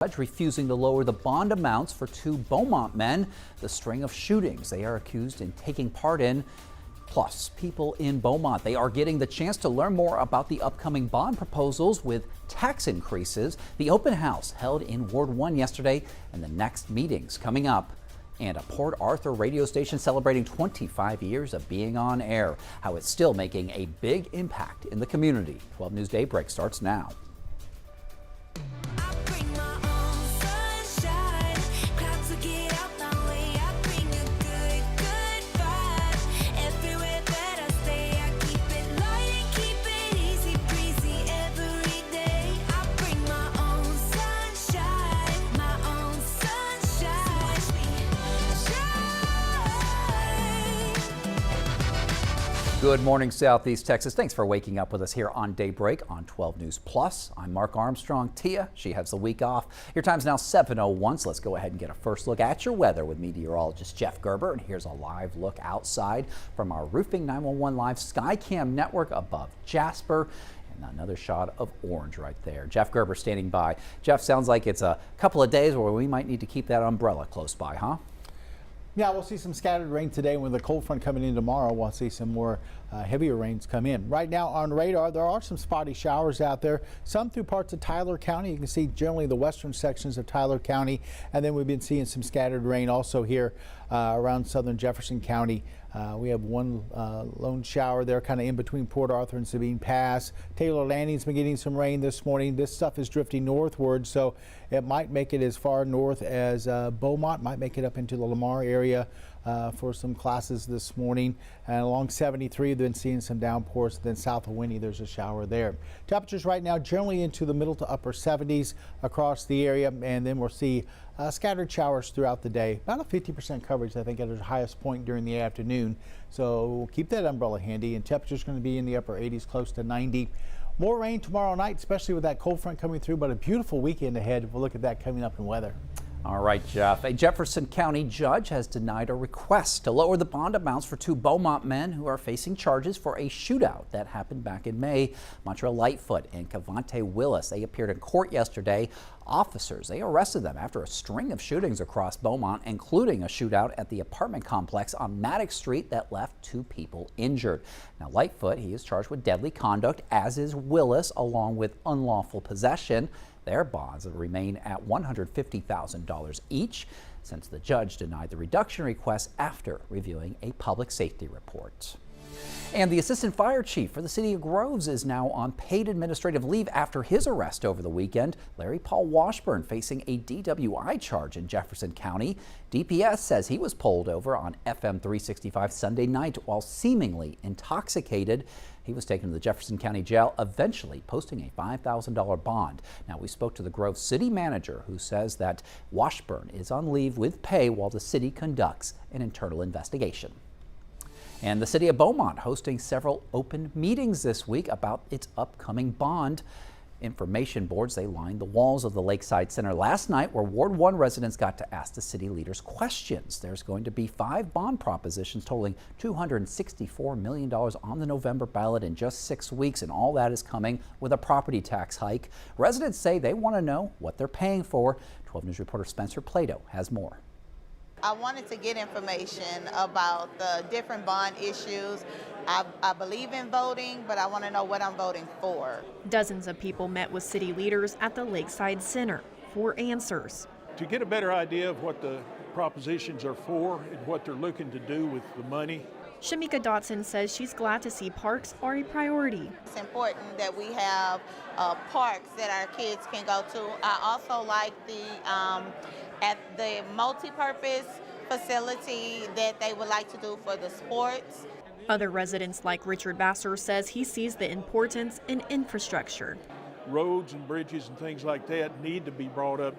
Judge refusing to lower the bond amounts for two Beaumont men. The string of shootings they are accused in taking part in. Plus, people in Beaumont, they are getting the chance to learn more about the upcoming bond proposals with tax increases. The open house held in Ward 1 yesterday, and the next meetings coming up. And a Port Arthur radio station celebrating 25 years of being on air. How it's still making a big impact in the community. 12 News Daybreak starts now. Good morning, Southeast Texas. Thanks for waking up with us here on Daybreak on 12 News Plus. I'm Mark Armstrong. Tia, she has the week off. Your time's now 7:01, so let's go ahead and get a first look at your weather with meteorologist Jeff Gerber. And here's a live look outside from our Roofing 911 Live Skycam network above Jasper. And another shot of orange right there. Jeff Gerber standing by. Jeff, sounds like it's a couple of days where we might need to keep that umbrella close by, huh? Yeah, we'll see some scattered rain today. With the cold front coming in tomorrow, we'll see some more heavier rains come in. Right now on radar, there are some spotty showers out there, some through parts of Tyler County. You can see generally the western sections of Tyler County, and then we've been seeing some scattered rain also here around southern Jefferson County. We have one lone shower there kind of in between Port Arthur and Sabine Pass. Taylor Landing's been getting some rain this morning. This stuff is drifting northward, so it might make it as far north as Beaumont, might make it up into the Lamar area for some classes this morning. And along 73, then seeing some downpours. Then south of Winnie, there's a shower there. Temperatures right now generally into the middle to upper 70s across the area, and then we'll see scattered showers throughout the day. About a 50% coverage, I think, at its highest point during the afternoon. So keep that umbrella handy, and temperatures going to be in the upper 80s, close to 90. More rain tomorrow night, especially with that cold front coming through, but a beautiful weekend ahead. We'll look at that coming up in weather. All right, Jeff. A Jefferson County judge has denied a request to lower the bond amounts for two Beaumont men who are facing charges for a shootout that happened back in May. Montreal Lightfoot and Cavante Willis, they appeared in court yesterday. Officers, they arrested them after a string of shootings across Beaumont, including a shootout at the apartment complex on Maddox Street that left two people injured. Now, Lightfoot, he is charged with deadly conduct, as is Willis, along with unlawful possession. Their bonds remain at $150,000 each, since the judge denied the reduction request after reviewing a public safety report. And the assistant fire chief for the city of Groves is now on paid administrative leave after his arrest over the weekend. Larry Paul Washburn facing a DWI charge in Jefferson County. DPS says he was pulled over on FM 365 Sunday night while seemingly intoxicated. He was taken to the Jefferson County Jail, eventually posting a $5,000 bond. Now, we spoke to the Grove city manager, who says that Washburn is on leave with pay while the city conducts an internal investigation. And the city of Beaumont hosting several open meetings this week about its upcoming bond. Information boards, they lined the walls of the Lakeside Center last night, where Ward 1 residents got to ask the city leaders questions. There's going to be 5 bond propositions totaling $264 million on the November ballot in just 6 weeks, and all that is coming with a property tax hike. Residents say they want to know what they're paying for. 12 News reporter Spencer Plato has more. I wanted to get information about the different bond issues. I believe in voting, but I want to know what I'm voting for. Dozens of people met with city leaders at the Lakeside Center for answers. To get a better idea of what the propositions are for and what they're looking to do with the money. Shamika Dotson says she's glad to see parks are a priority. It's important that we have parks that our kids can go to. I also like at the multi-purpose facility that they would like to do for the sports. Other residents like Richard Vassar says he sees the importance in infrastructure. Roads and bridges and things like that need to be brought up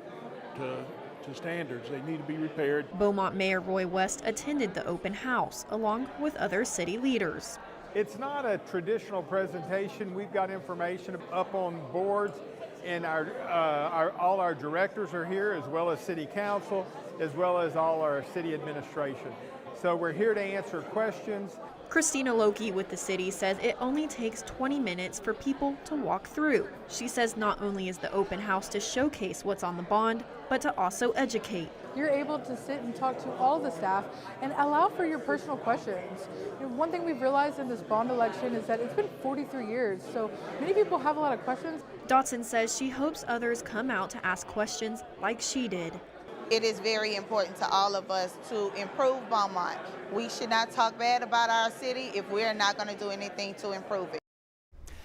to standards. They need to be repaired. Beaumont Mayor Roy West attended the open house along with other city leaders. It's not a traditional presentation. We've got information up on boards, and all our directors are here, as well as city council, as well as all our city administration. So we're here to answer questions. Christina Loki with the city says it only takes 20 minutes for people to walk through. She says not only is the open house to showcase what's on the bond, but to also educate. You're able to sit and talk to all the staff and allow for your personal questions. You know, one thing we've realized in this bond election is that it's been 43 years, so many people have a lot of questions. Dotson says she hopes others come out to ask questions like she did. It is very important to all of us to improve Beaumont. We should not talk bad about our city if we're not going to do anything to improve it.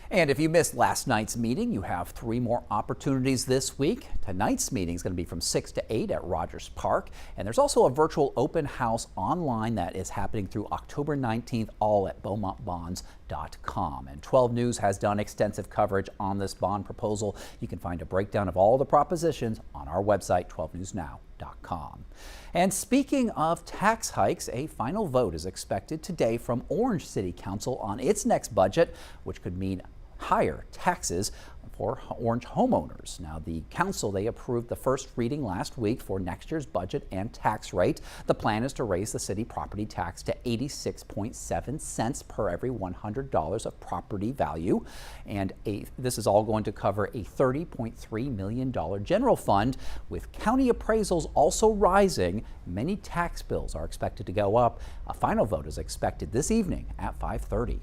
And if you missed last night's meeting, you have 3 more opportunities this week. Tonight's meeting is going to be from 6 to 8 at Rogers Park. And there's also a virtual open house online that is happening through October 19th, all at beaumontbonds.com. And 12 News has done extensive coverage on this bond proposal. You can find a breakdown of all the propositions on our website, 12newsnow.com. And speaking of tax hikes, a final vote is expected today from Orange City Council on its next budget, which could mean higher taxes for Orange homeowners. Now, the council, they approved the first reading last week for next year's budget and tax rate. The plan is to raise the city property tax to 86.7 cents per every $100 of property value. And this is all going to cover a $30.3 million general fund. With county appraisals also rising, many tax bills are expected to go up. A final vote is expected this evening at 5:30.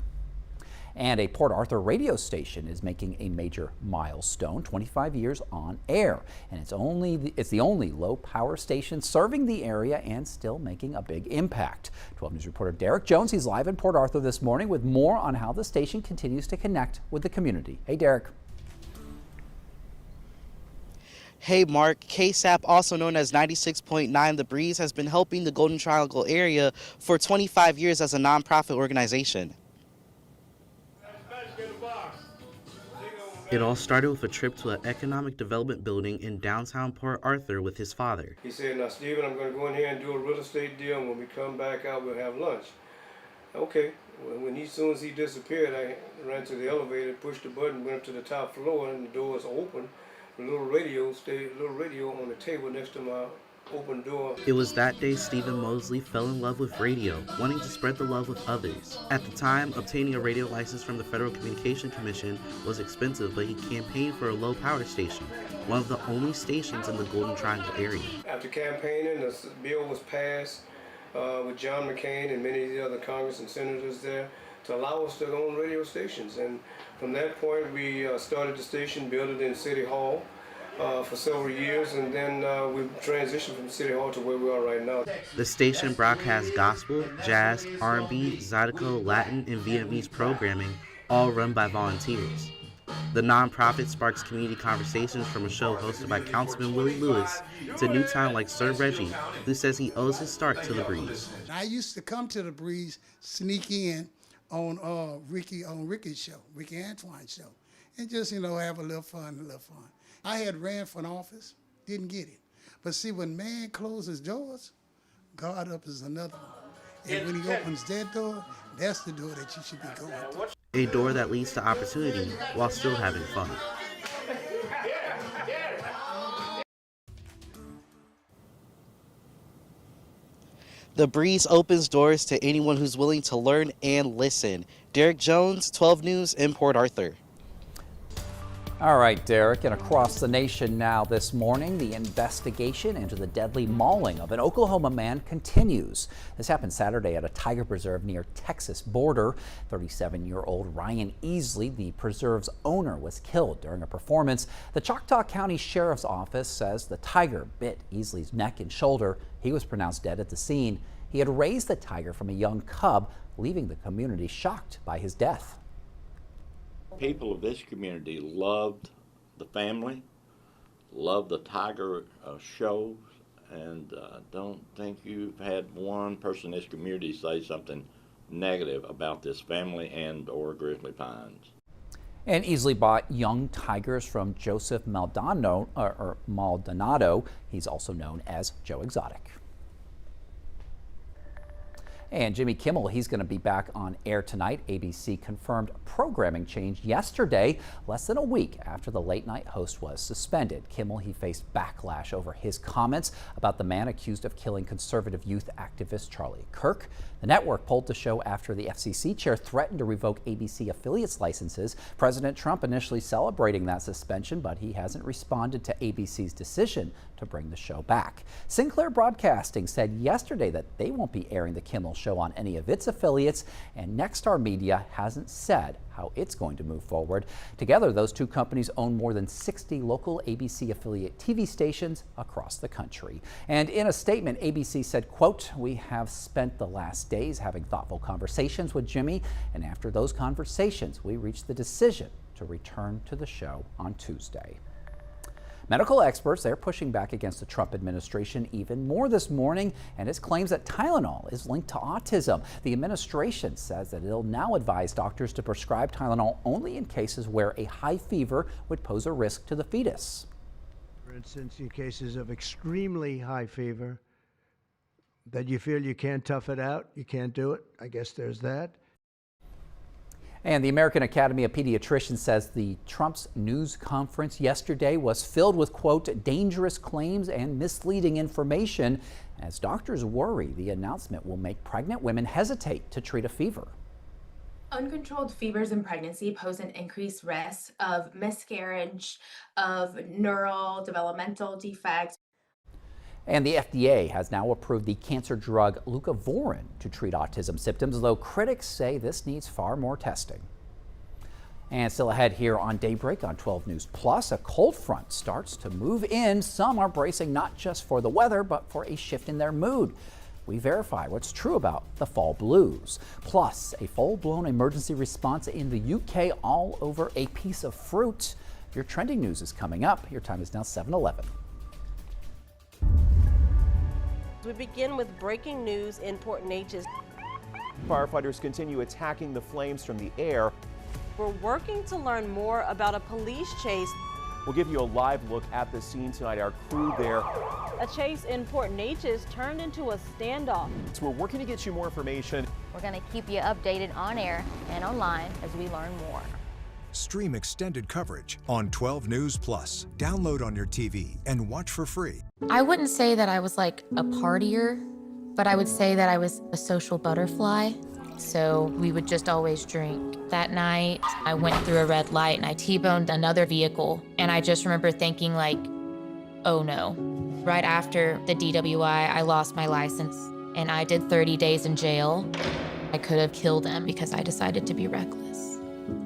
And a Port Arthur radio station is making a major milestone, 25 years on air. And it's the only low power station serving the area and still making a big impact. 12 News reporter Derek Jones, he's live in Port Arthur this morning with more on how the station continues to connect with the community. Hey, Derek. Hey Mark, KSAP, also known as 96.9 The Breeze, has been helping the Golden Triangle area for 25 years as a nonprofit organization. It all started with a trip to an economic development building in downtown Port Arthur with his father. He said, "Now Stephen, I'm going to go in here and do a real estate deal, and when we come back out, we'll have lunch." Okay. Well, as soon as he disappeared, I ran to the elevator, pushed the button, went up to the top floor, and the door was open. A little radio on the table next to my open door. It was that day Stephen Mosley fell in love with radio, wanting to spread the love with others. At the time, obtaining a radio license from the Federal Communication Commission was expensive, but he campaigned for a low power station, one of the only stations in the Golden Triangle area. After campaigning, the bill was passed with John McCain and many of the other Congress and senators there to allow us to own radio stations. And from that point, we started the station, built it in City Hall for several years, and then we transitioned from City Hall to where we are right now. The station broadcasts gospel, jazz, R&B, Zydeco, Latin, and Vietnamese programming, all run by volunteers. The nonprofit sparks community conversations from a show hosted by Councilman Willie Lewis to new talent like Sir Reggie, who says he owes his start to the Breeze. I used to come to the Breeze, sneak in on Ricky's show, Ricky Antoine's show, and just, have a little fun, I had ran for an office, didn't get it. But see, when man closes doors, God opens another one. And when he opens that door, that's the door that you should be going through. A door that leads to opportunity while still having fun. The Breeze opens doors to anyone who's willing to learn and listen. Derek Jones, 12 News in Port Arthur. All right, Derek, and across the nation now this morning, the investigation into the deadly mauling of an Oklahoma man continues. This happened Saturday at a tiger preserve near Texas border. 37-year-old Ryan Easley, the preserve's owner, was killed during a performance. The Choctaw County Sheriff's Office says the tiger bit Easley's neck and shoulder. He was pronounced dead at the scene. He had raised the tiger from a young cub, leaving the community shocked by his death. People of this community loved the family, loved the tiger shows, and don't think you've had one person in this community say something negative about this family and or Grizzly Pines. And Easley bought young tigers from Joseph Maldonado. He's also known as Joe Exotic. And Jimmy Kimmel, he's going to be back on air tonight. ABC confirmed programming change yesterday, less than a week after the late night host was suspended. Kimmel, he faced backlash over his comments about the man accused of killing conservative youth activist Charlie Kirk. The network pulled the show after the FCC chair threatened to revoke ABC affiliates licenses. President Trump initially celebrating that suspension, but he hasn't responded to ABC's decision to bring the show back. Sinclair Broadcasting said yesterday that they won't be airing the Kimmel Show on any of its affiliates, and Nexstar Media hasn't said how it's going to move forward. Together, those two companies own more than 60 local ABC affiliate TV stations across the country. And in a statement, ABC said, quote, "We have spent the last days having thoughtful conversations with Jimmy, and after those conversations, we reached the decision to return to the show on Tuesday." Medical experts, they're pushing back against the Trump administration even more this morning and its claims that Tylenol is linked to autism. The administration says that it'll now advise doctors to prescribe Tylenol only in cases where a high fever would pose a risk to the fetus. For instance, in cases of extremely high fever, that you feel you can't tough it out, you can't do it, I guess there's that. And the American Academy of Pediatricians says the Trump's news conference yesterday was filled with, quote, dangerous claims and misleading information, as doctors worry the announcement will make pregnant women hesitate to treat a fever. Uncontrolled fevers in pregnancy pose an increased risk of miscarriage, of neural developmental defects. And the FDA has now approved the cancer drug leucovorin to treat autism symptoms, though critics say this needs far more testing. And still ahead here on Daybreak on 12 News Plus, a cold front starts to move in. Some are bracing not just for the weather, but for a shift in their mood. We verify what's true about the fall blues. Plus, a full-blown emergency response in the UK all over a piece of fruit. Your trending news is coming up. Your time is now 7:11. We begin with breaking news in Port Neches. Firefighters continue attacking the flames from the air. We're working to learn more about a police chase. We'll give you a live look at the scene tonight. Our crew there. A chase in Port Neches turned into a standoff. So we're working to get you more information. We're going to keep you updated on air and online as we learn more. Stream extended coverage on 12 News Plus. Download on your TV and watch for free. I wouldn't say that I was like a partier, but I would say that I was a social butterfly. So we would just always drink. That night, I went through a red light and I T-boned another vehicle. And I just remember thinking like, oh no. Right after the DWI, I lost my license and I did 30 days in jail. I could have killed him because I decided to be reckless.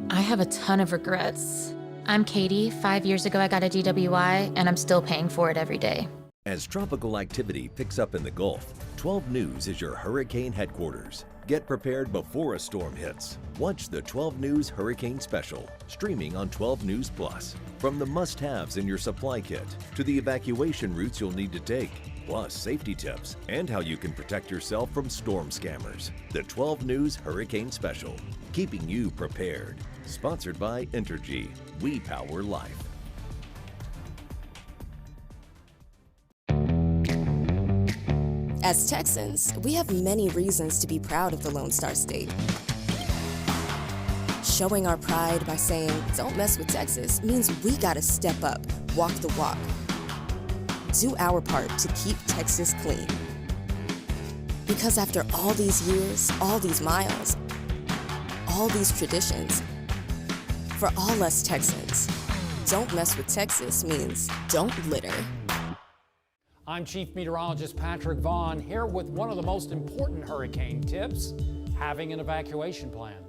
I have a ton of regrets. I'm Katie. 5 years ago, I got a DWI, and I'm still paying for it every day. As tropical activity picks up in the Gulf, 12 News is your hurricane headquarters. Get prepared before a storm hits. Watch the 12 News Hurricane Special, streaming on 12 News Plus. From the must-haves in your supply kit to the evacuation routes you'll need to take, plus safety tips and how you can protect yourself from storm scammers. The 12 News Hurricane Special, keeping you prepared. Sponsored by Entergy. We power life. As Texans, we have many reasons to be proud of the Lone Star State. Showing our pride by saying, don't mess with Texas, means we gotta step up, walk the walk. Do our part to keep Texas clean. Because after all these years, all these miles, all these traditions, for all us Texans, don't mess with Texas means don't litter. I'm Chief Meteorologist Patrick Vaughn here with one of the most important hurricane tips, having an evacuation plan.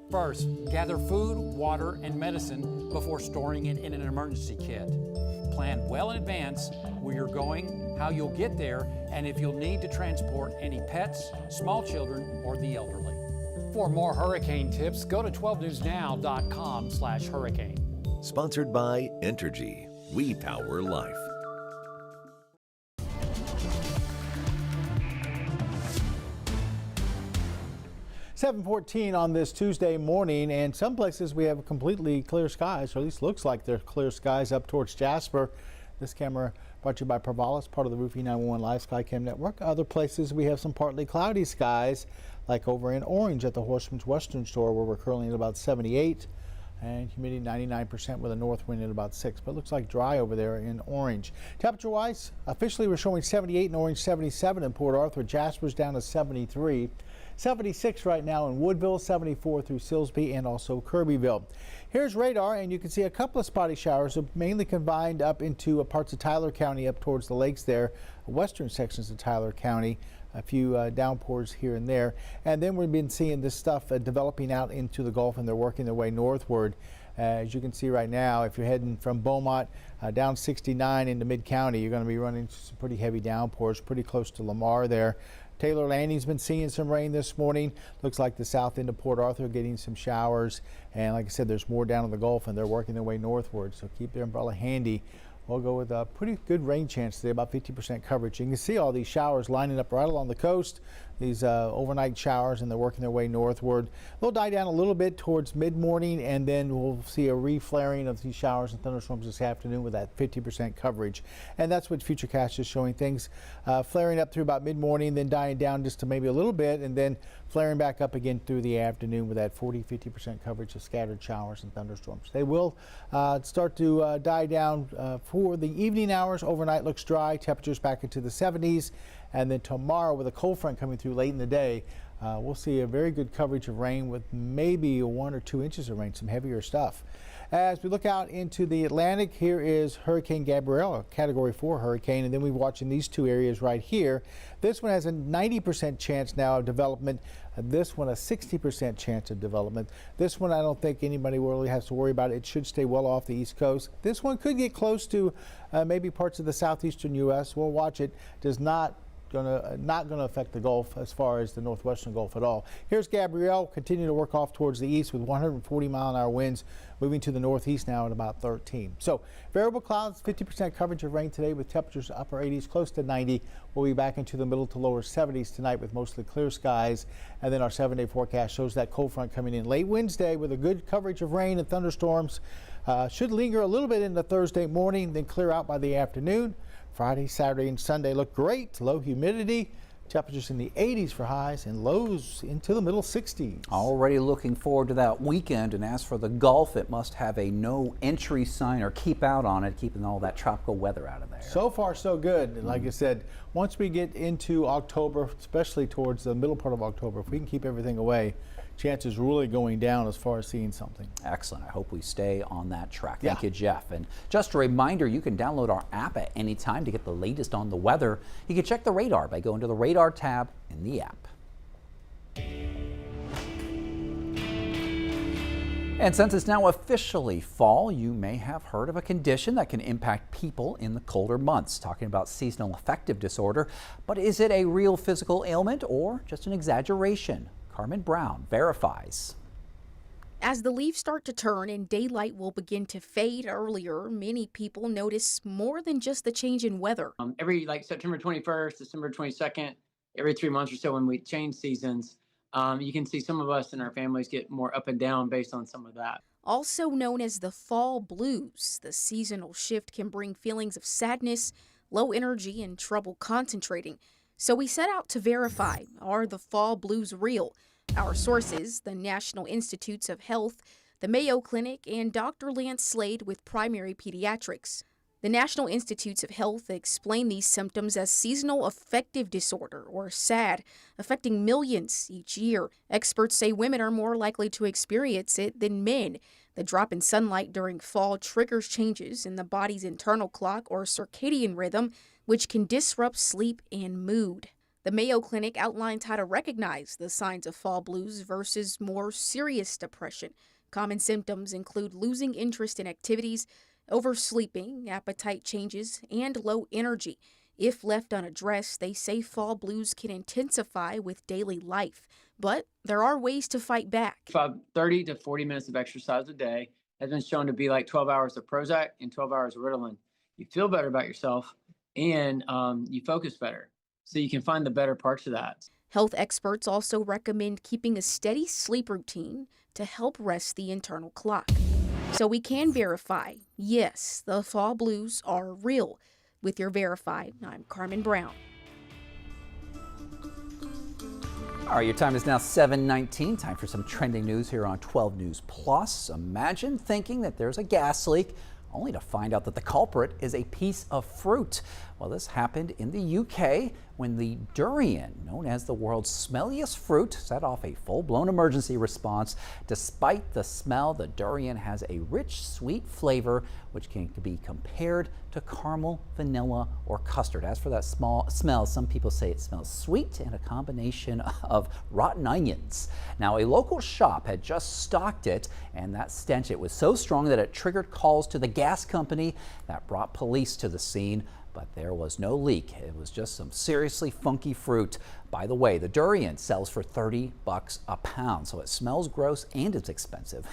First, gather food, water, and medicine before storing it in an emergency kit. Plan well in advance where you're going, how you'll get there, and if you'll need to transport any pets, small children, or the elderly. For more hurricane tips, go to 12newsnow.com/hurricane. Sponsored by Entergy. We power life. .14 on this Tuesday morning, and some places we have completely clear skies, or at least looks like they're clear skies up towards Jasper. This camera Brought to you by Provalis, part of the Roofing 911 Live Skycam Network. Other places we have some partly cloudy skies, like over in Orange at the Horseman's Western Store, where we're currently at about 78. And humidity 99% with a north wind at about 6. But it looks like dry over there in Orange. Temperature-wise, officially we're showing 78 in Orange, 77 in Port Arthur. Jasper's down to 73. 76 right now in Woodville, 74 through Silsbee and also Kirbyville. Here's radar, and you can see a couple of spotty showers, mainly confined up into parts of Tyler County up towards the lakes there, western sections of Tyler County. A few downpours here and there. And then we've been seeing this stuff developing out into the Gulf, and they're working their way northward. As you can see right now, if you're heading from Beaumont down 69 into Mid-County, you're going to be running into some pretty heavy downpours, pretty close to Lamar there. Taylor Landing's been seeing some rain this morning. Looks like the south end of Port Arthur getting some showers. And like I said, there's more down in the Gulf, and they're working their way northward. So keep your umbrella handy. We'll go with a pretty good rain chance today, about 50% coverage. You can see all these showers lining up right along the coast, these overnight showers, and they're working their way northward. They'll die down a little bit towards mid-morning, and then we'll see a re-flaring of these showers and thunderstorms this afternoon with that 50% coverage. And that's what Futurecast is showing, things flaring up through about mid-morning, then dying down just to maybe a little bit, and then flaring back up again through the afternoon with that 40-50% coverage of scattered showers and thunderstorms. They will start to die down for the evening hours. Overnight looks dry, temperatures back into the 70s. And then tomorrow, with a cold front coming through late in the day, we'll see a very good coverage of rain with maybe 1 or 2 inches of rain, some heavier stuff. As we look out into the Atlantic, here is Hurricane Gabrielle, a Category 4 hurricane, and then we're watching these two areas right here. This one has a 90% chance now of development. This one a 60% chance of development. This one I don't think anybody really has to worry about. It should stay well off the East Coast. This one could get close to maybe parts of the southeastern U.S. We'll watch it. Does not going to affect the Gulf as far as the northwestern Gulf at all. Here's Gabrielle, continue to work off towards the east with 140 mile-an-hour winds, moving to the northeast now at about 13. So variable clouds, 50% coverage of rain today with temperatures upper 80s, close to 90. We'll be back into the middle to lower 70s tonight with mostly clear skies. And then our 7-day forecast shows that cold front coming in late Wednesday with a good coverage of rain and thunderstorms. Should linger a little bit into Thursday morning, then clear out by the afternoon. Friday, Saturday, and Sunday look great. Low humidity, temperatures in the 80s for highs and lows into the middle 60s. Already looking forward to that weekend. And as for the Gulf, it must have a no entry sign or keep out on it, keeping all that tropical weather out of there. So far, so good. Like I said, once we get into October, especially towards the middle part of October, if we can keep everything away, chances really going down as far as seeing something. Excellent. I hope we stay on that track. Thank you, Jeff. And just a reminder, you can download our app at any time to get the latest on the weather. You can check the radar by going to the radar tab in the app. And since it's now officially fall, you may have heard of a condition that can impact people in the colder months. Talking about seasonal affective disorder, but is it a real physical ailment or just an exaggeration? Carmen Brown verifies. As the leaves start to turn and daylight will begin to fade earlier, many people notice more than just the change in weather. Every September 21st, December 22nd, every 3 months or so when we change seasons, you can see some of us and our families get more up and down based on some of that. Also known as the fall blues, the seasonal shift can bring feelings of sadness, low energy, and trouble concentrating. So we set out to verify, are the fall blues real? Our sources, the National Institutes of Health, the Mayo Clinic, and Dr. Lance Slade with Primary Pediatrics. The National Institutes of Health explain these symptoms as seasonal affective disorder, or SAD, affecting millions each year. Experts say women are more likely to experience it than men. The drop in sunlight during fall triggers changes in the body's internal clock or circadian rhythm, which can disrupt sleep and mood. The Mayo Clinic outlines how to recognize the signs of fall blues versus more serious depression. Common symptoms include losing interest in activities, oversleeping, appetite changes, and low energy. If left unaddressed, they say fall blues can intensify with daily life. But there are ways to fight back. 30 to 40 minutes of exercise a day has been shown to be like 12 hours of Prozac and 12 hours of Ritalin. You feel better about yourself and you focus better. So you can find the better parts of that. Health experts also recommend keeping a steady sleep routine to help rest the internal clock. So we can verify, yes, the fall blues are real. With your Verify, I'm Carmen Brown. All right, your time is now 7:19. Time for some trending news here on 12 News Plus. Imagine thinking that there's a gas leak, only to find out that the culprit is a piece of fruit. Well, this happened in the UK when the durian, known as the world's smelliest fruit, set off a full-blown emergency response. Despite the smell, the durian has a rich, sweet flavor which can be compared to caramel, vanilla, or custard. As for that smell, some people say it smells sweet and a combination of rotten onions. Now, a local shop had just stocked it, and that stench, it was so strong that it triggered calls to the gas company that brought police to the scene. But there was no leak. It was just some seriously funky fruit. By the way, the durian sells for $30 a pound, so it smells gross and it's expensive.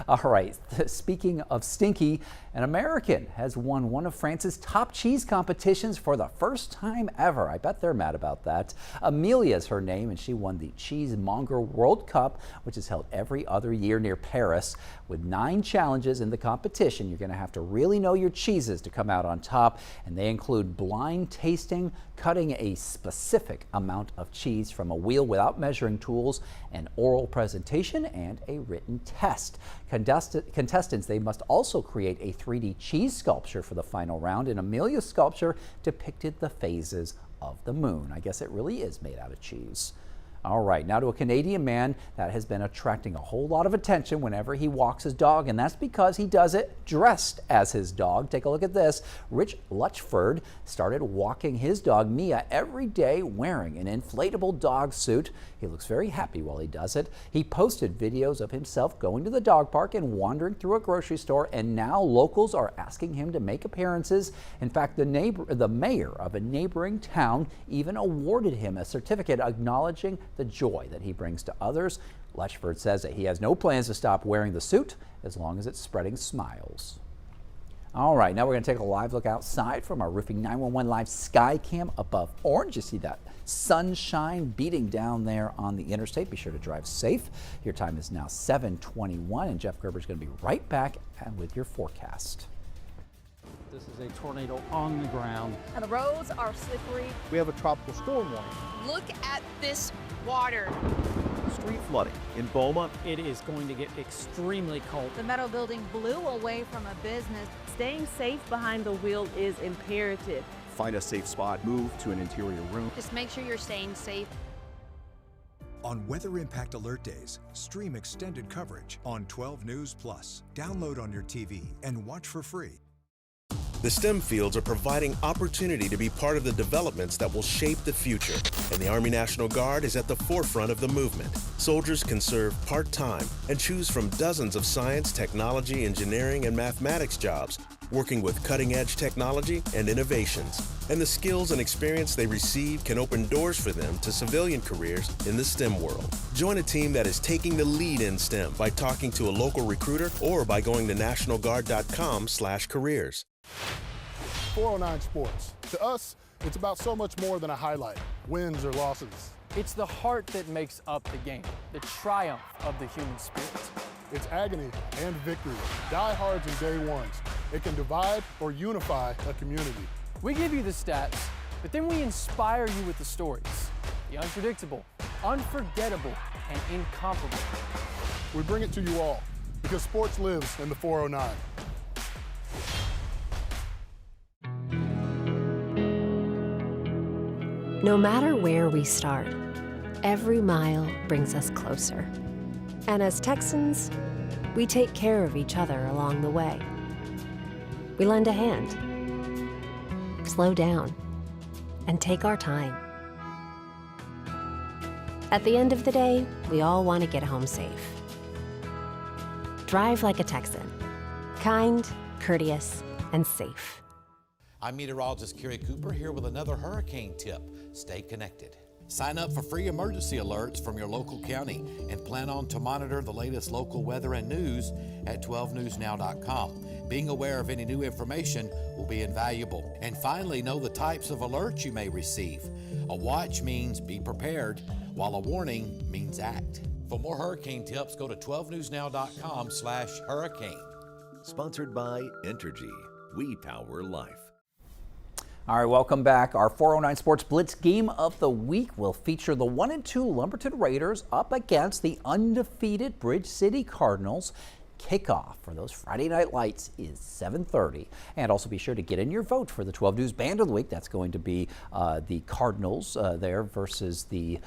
All right, speaking of stinky, an American has won one of France's top cheese competitions for the first time ever. I bet they're mad about that. Amelia is her name, and she won the Cheesemonger World Cup, which is held every other year near Paris. With 9 challenges in the competition, you're going to have to really know your cheeses to come out on top, and they include blind tasting, cutting a specific amount of cheese from a wheel without measuring tools, an oral presentation, and a written test. Contestants, they must also create a 3D cheese sculpture for the final round, and Amelia's sculpture depicted the phases of the moon. I guess it really is made out of cheese. All right, now to a Canadian man that has been attracting a whole lot of attention whenever he walks his dog, and that's because he does it dressed as his dog. Take a look at this. Rich Lutchford started walking his dog Mia every day wearing an inflatable dog suit. He looks very happy while he does it. He posted videos of himself going to the dog park and wandering through a grocery store, and now locals are asking him to make appearances. In fact, the mayor of a neighboring town even awarded him a certificate acknowledging the joy that he brings to others. Lutchford says that he has no plans to stop wearing the suit as long as it's spreading smiles. All right, now we're going to take a live look outside from our Roofing 911 live sky cam above Orange. You see that sunshine beating down there on the interstate. Be sure to drive safe. Your time is now 7:21, and Jeff Gerber is going to be right back with your forecast. This is a tornado on the ground. And the roads are slippery. We have a tropical storm warning. Look at this water. Street flooding in Beaumont. It is going to get extremely cold. The metal building blew away from a business. Staying safe behind the wheel is imperative. Find a safe spot, move to an interior room. Just make sure you're staying safe. On Weather Impact Alert Days, stream extended coverage on 12 News Plus. Download on your TV and watch for free. The STEM fields are providing opportunity to be part of the developments that will shape the future, and the Army National Guard is at the forefront of the movement. Soldiers can serve part-time and choose from dozens of science, technology, engineering, and mathematics jobs, working with cutting-edge technology and innovations. And the skills and experience they receive can open doors for them to civilian careers in the STEM world. Join a team that is taking the lead in STEM by talking to a local recruiter or by going to nationalguard.com/careers. 409 Sports. To us, it's about so much more than a highlight, wins or losses. It's the heart that makes up the game, the triumph of the human spirit. It's agony and victory, diehards and day ones. It can divide or unify a community. We give you the stats, but then we inspire you with the stories. The unpredictable, unforgettable, and incomparable. We bring it to you all because sports lives in the 409. No matter where we start, every mile brings us closer. And as Texans, we take care of each other along the way. We lend a hand, slow down, and take our time. At the end of the day, we all want to get home safe. Drive like a Texan. Kind, courteous, and safe. I'm meteorologist Kerry Cooper here with another hurricane tip. Stay connected. Sign up for free emergency alerts from your local county and plan on to monitor the latest local weather and news at 12newsnow.com. Being aware of any new information will be invaluable. And finally, know the types of alerts you may receive. A watch means be prepared, while a warning means act. For more hurricane tips, go to 12newsnow.com/hurricane. Sponsored by Entergy. We power life. All right, welcome back. Our 409 Sports Blitz game of the week will feature the 1-2 Lumberton Raiders up against the undefeated Bridge City Cardinals. Kickoff for those Friday Night Lights is 7:30. And also be sure to get in your vote for the 12 News Band of the Week. That's going to be the Cardinals there versus the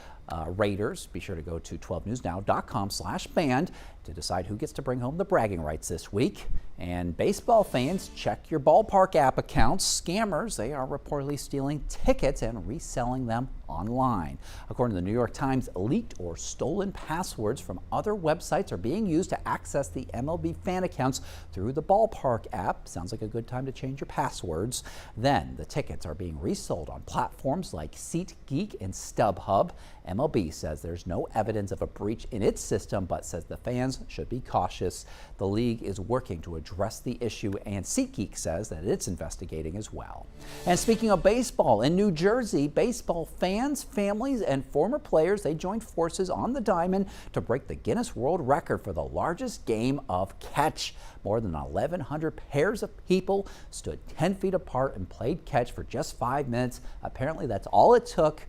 Raiders. Be sure to go to 12newsnow.com/band to decide who gets to bring home the bragging rights this week. And baseball fans, check your ballpark app accounts. Scammers, they are reportedly stealing tickets and reselling them online. According to the New York Times, leaked or stolen passwords from other websites are being used to access the MLB fan accounts through the ballpark app. Sounds like a good time to change your passwords. Then the tickets are being resold on platforms like SeatGeek and StubHub. MLB says there's no evidence of a breach in its system, but says the fans should be cautious. The league is working to address the issue, and SeatGeek says that it's investigating as well. And speaking of baseball, in New Jersey, baseball fans, families, and former players, they joined forces on the diamond to break the Guinness World Record for the largest game of catch. More than 1,100 pairs of people stood 10 feet apart and played catch for just 5 minutes. Apparently, that's all it took.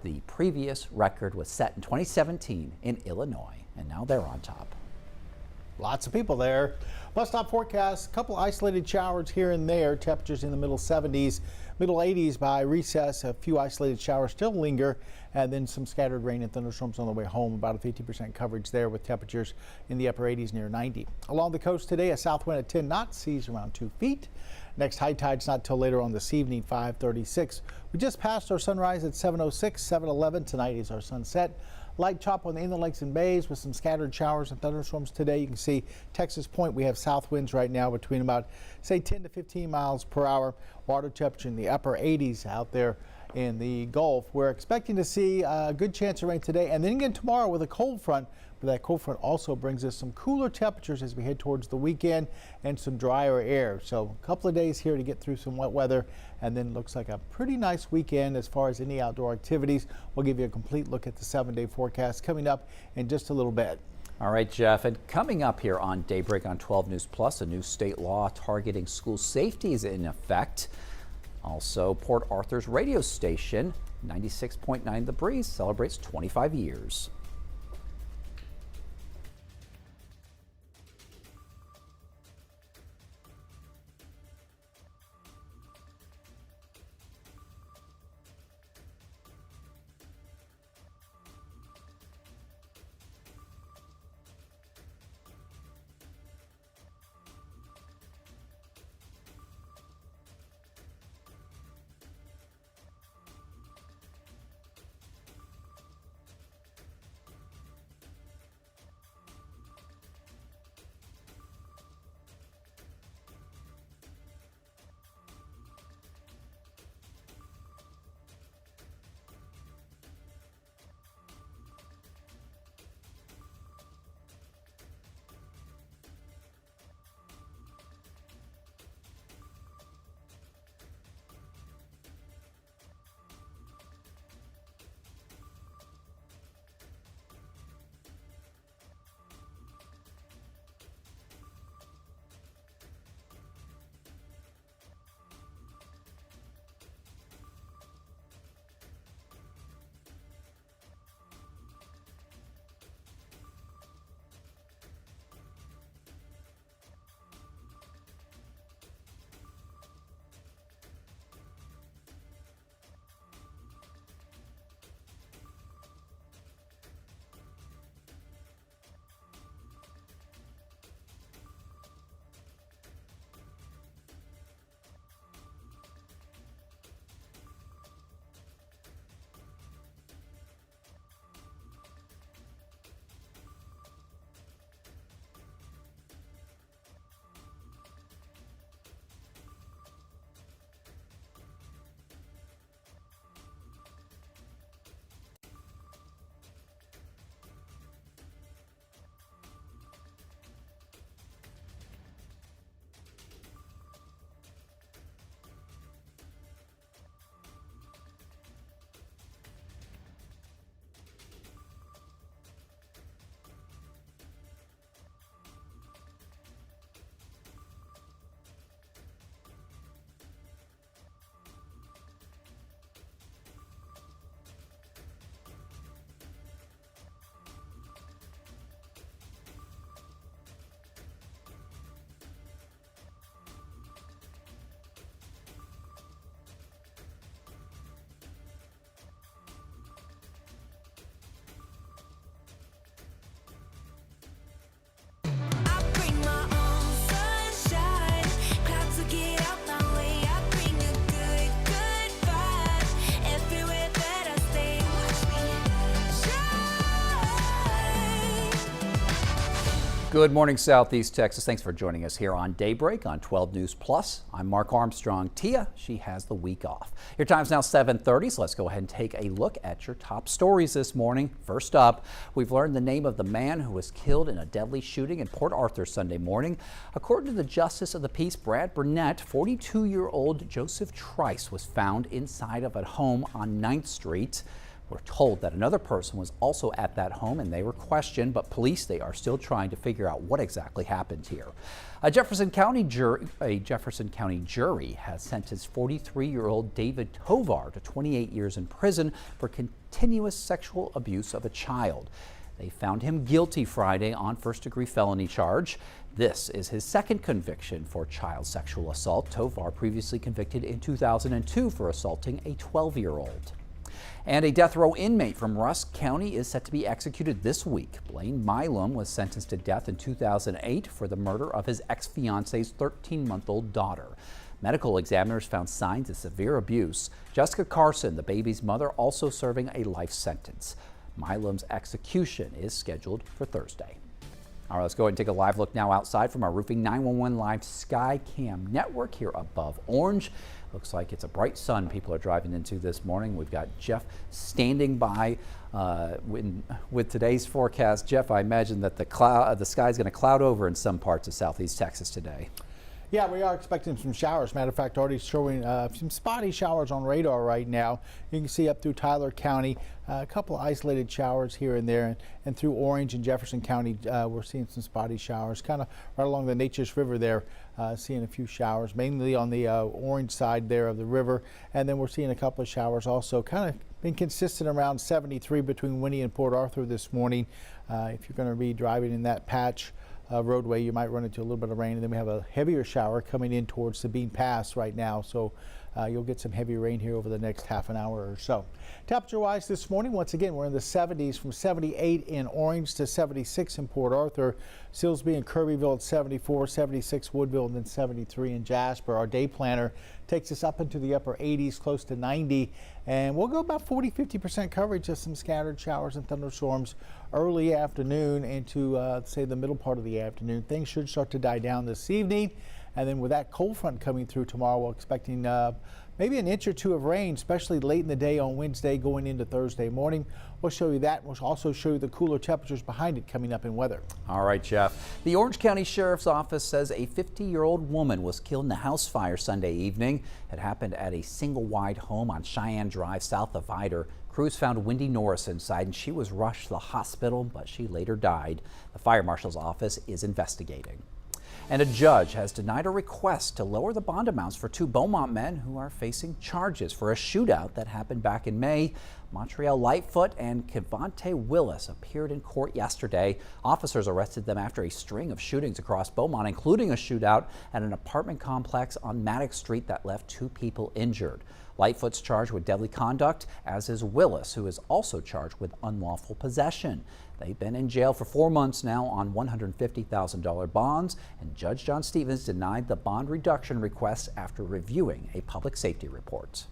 The previous record was set in 2017 in Illinois, and now they're on top. Lots of people there. Bus stop forecast, a couple isolated showers here and there. Temperatures in the middle 70s, middle 80s by recess. A few isolated showers still linger, and then some scattered rain and thunderstorms on the way home. About a 50% coverage there with temperatures in the upper 80s near 90. Along the coast today, a south wind at 10 knots, seas around 2 feet. Next high tide's not till later on this evening, 5:36. We just passed our sunrise at 7:06, 7:11. Tonight is our sunset. Light chop on the inland lakes and bays with some scattered showers and thunderstorms today. You can see Texas Point, we have south winds right now between about, say, 10 to 15 miles per hour. Water temperature in the upper 80s out there in the Gulf. We're expecting to see a good chance of rain today and then again tomorrow with a cold front. But that cold front also brings us some cooler temperatures as we head towards the weekend and some drier air. So a couple of days here to get through some wet weather, and then looks like a pretty nice weekend as far as any outdoor activities. We'll give you a complete look at the 7-day forecast coming up in just a little bit. All right, Jeff, and coming up here on Daybreak on 12 News Plus, a new state law targeting school safety is in effect. Also, Port Arthur's radio station, 96.9 The Breeze, celebrates 25 years. Good morning, Southeast Texas. Thanks for joining us here on Daybreak on 12 News Plus. I'm Mark Armstrong. Tia, she has the week off. Your time's now 7:30, so let's go ahead and take a look at your top stories this morning. First up, we've learned the name of the man who was killed in a deadly shooting in Port Arthur Sunday morning. According to the Justice of the Peace, Brad Burnett, 42-year-old Joseph Trice was found inside of a home on 9th Street. We're told that another person was also at that home and they were questioned, but police, they are still trying to figure out what exactly happened here. A Jefferson County jury has sentenced 43-year-old David Tovar to 28 years in prison for continuous sexual abuse of a child. They found him guilty Friday on first-degree felony charge. This is his second conviction for child sexual assault. Tovar previously convicted in 2002 for assaulting a 12-year-old. And a death row inmate from Rusk County is set to be executed this week. Blaine Milam was sentenced to death in 2008 for the murder of his ex-fiance's 13-month-old daughter. Medical examiners found signs of severe abuse. Jessica Carson, the baby's mother, also serving a life sentence. Milam's execution is scheduled for Thursday. All right, let's go ahead and take a live look now outside from our Roofing 911 Live Sky Cam network here above Orange. Looks like it's a bright sun people are driving into this morning. We've got Jeff standing by with today's forecast. Jeff, I imagine that the sky is going to cloud over in some parts of southeast Texas today. Yeah, we are expecting some showers. Matter of fact, already showing some spotty showers on radar right now. You can see up through Tyler County, a couple isolated showers here and there, and through Orange and Jefferson County, we're seeing some spotty showers. Kind of right along the Nature's River there, seeing a few showers, mainly on the Orange side there of the river. And then we're seeing a couple of showers also, kind of been consistent around 73 between Winnie and Port Arthur this morning. If you're going to be driving in that patch roadway, you might run into a little bit of rain, and then we have a heavier shower coming in towards Sabine Pass right now, so you'll get some heavy rain here over the next half an hour or so. Temperature wise this morning, once again, we're in the 70s, from 78 in Orange to 76 in Port Arthur, Silsbee and Kirbyville at 74, 76 Woodville, and then 73 in Jasper. Our day planner takes us up into the upper 80s, close to 90, and we'll go about 40-50% coverage of some scattered showers and thunderstorms early afternoon into say the middle part of the afternoon. Things should start to die down this evening, and then with that cold front coming through tomorrow, we're expecting maybe an inch or two of rain, especially late in the day on Wednesday going into Thursday morning. We'll show you that. We'll also show you the cooler temperatures behind it coming up in weather. All right, Jeff. The Orange County Sheriff's Office says a 50-year-old woman was killed in a house fire Sunday evening. It happened at a single-wide home on Cheyenne Drive south of Vidor. Crews found Wendy Norris inside, and she was rushed to the hospital, but she later died. The fire marshal's office is investigating. And a judge has denied a request to lower the bond amounts for two Beaumont men who are facing charges for a shootout that happened back in May. Montreal Lightfoot and Kevonte Willis appeared in court yesterday. Officers arrested them after a string of shootings across Beaumont, including a shootout at an apartment complex on Maddox Street that left 2 people injured. Lightfoot's charged with deadly conduct, as is Willis, who is also charged with unlawful possession. They've been in jail for 4 months now on $150,000 bonds, and Judge John Stevens denied the bond reduction request after reviewing a public safety report.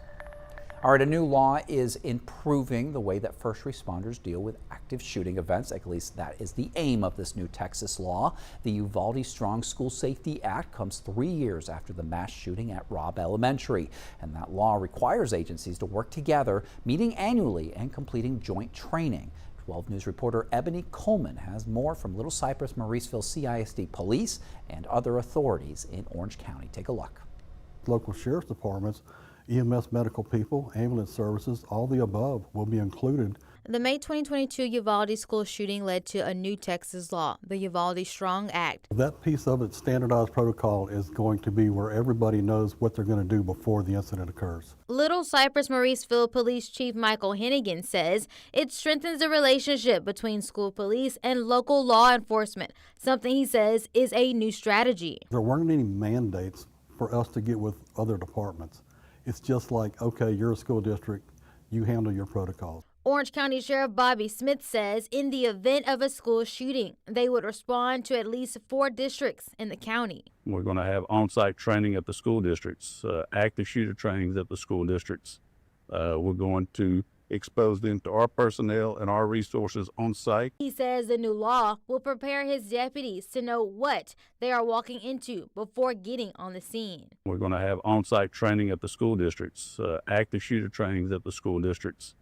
All right, a new law is improving the way that first responders deal with active shooting events. At least that is the aim of this new Texas law. The Uvalde Strong School Safety Act comes 3 years after the mass shooting at Robb Elementary. And that law requires agencies to work together, meeting annually and completing joint training. 12 News reporter Ebony Coleman has more from Little Cypress Mauriceville CISD Police and other authorities in Orange County. Take a look. Local sheriff's departments, EMS medical people, ambulance services, all the above will be included. The May 2022 Uvalde school shooting led to a new Texas law, the Uvalde Strong Act. That piece of it, standardized protocol, is going to be where everybody knows what they're going to do before the incident occurs. Little Cypress Mauriceville Police Chief Michael Hennigan says it strengthens the relationship between school police and local law enforcement, something he says is a new strategy. There weren't any mandates for us to get with other departments. It's just like, okay, you're a school district, you handle your protocols. Orange County Sheriff Bobby Smith says in the event of a school shooting, they would respond to at least 4 districts in the county. We're going to have on-site training at the school districts, active shooter trainings at the school districts. We're going to expose them to our personnel and our resources on site. He says the new law will prepare his deputies to know what they are walking into before getting on the scene. We're going to have on-site training at the school districts, active shooter trainings at the school districts.